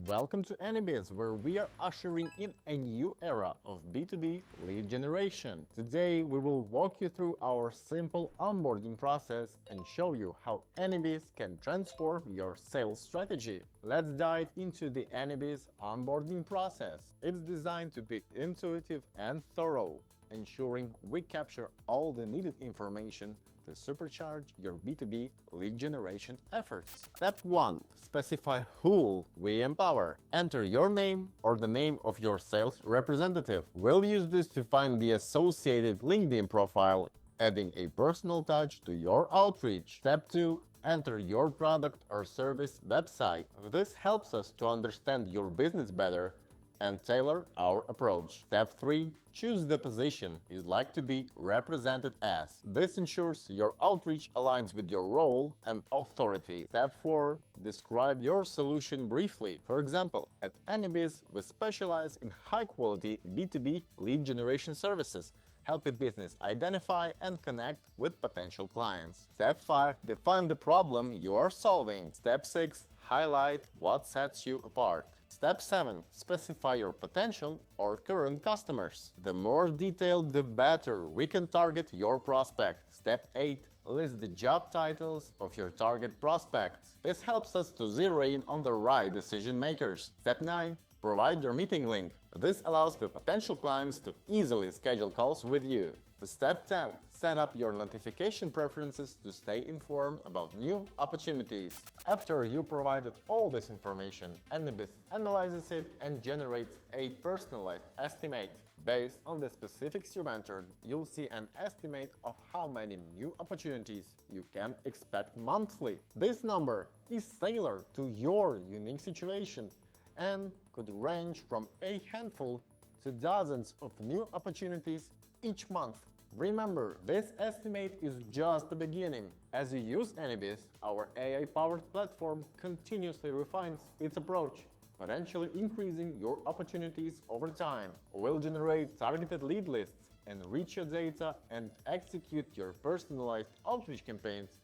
Welcome to AnyBiz, where we are ushering in a new era of B2B lead generation. Today, we will walk you through our simple onboarding process and show you how AnyBiz can transform your sales strategy. Let's dive into the AnyBiz onboarding process. It's designed to be intuitive and thorough, ensuring we capture all the needed information to supercharge your B2B lead generation efforts. Step 1. Specify who we empower. Enter your name or the name of your sales representative. We'll use this to find the associated LinkedIn profile, adding a personal touch to your outreach. Step 2. Enter your product or service website. This helps us to understand your business better and tailor our approach. Step 3. Choose the position you'd like to be represented as. This ensures your outreach aligns with your role and authority. Step 4. Describe your solution briefly. For example, at AnyBiz, we specialize in high-quality B2B lead generation services, helping business identify and connect with potential clients. Step 5. Define the problem you are solving. Step 6. Highlight what sets you apart. Step 7. Specify your potential or current customers. The more detailed, the better we can target your prospect. Step 8. List the job titles of your target prospects. This helps us to zero in on the right decision makers. Step 9. Provide your meeting link. This allows the potential clients to easily schedule calls with you. Step 10. Set up your notification preferences to stay informed about new opportunities. After you provided all this information, AnyBiz analyzes it and generates a personalized estimate. Based on the specifics you entered, you'll see an estimate of how many new opportunities you can expect monthly. This number is tailored to your unique situation and could range from a handful to dozens of new opportunities each month. Remember, this estimate is just the beginning. As you use AnyBiz, our AI-powered platform continuously refines its approach, potentially increasing your opportunities over time. We'll generate targeted lead lists, enrich your data, and execute your personalized outreach campaigns,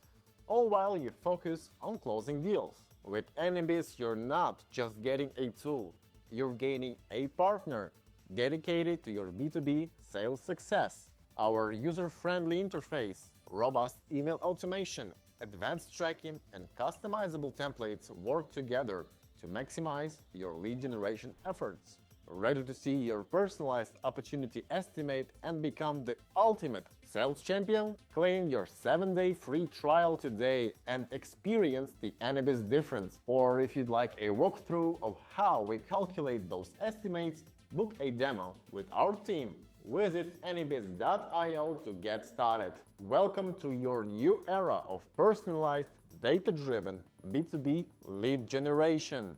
all while you focus on closing deals. With AnyBiz, you're not just getting a tool, you're gaining a partner dedicated to your B2B sales success. Our user-friendly interface, robust email automation, advanced tracking, and customizable templates work together to maximize your lead generation efforts. Ready to see your personalized opportunity estimate and become the ultimate sales champion? Claim your 7-day free trial today and experience the AnyBiz difference. Or if you'd like a walkthrough of how we calculate those estimates, book a demo with our team. Visit anybiz.io to get started. Welcome to your new era of personalized, data-driven B2B lead generation.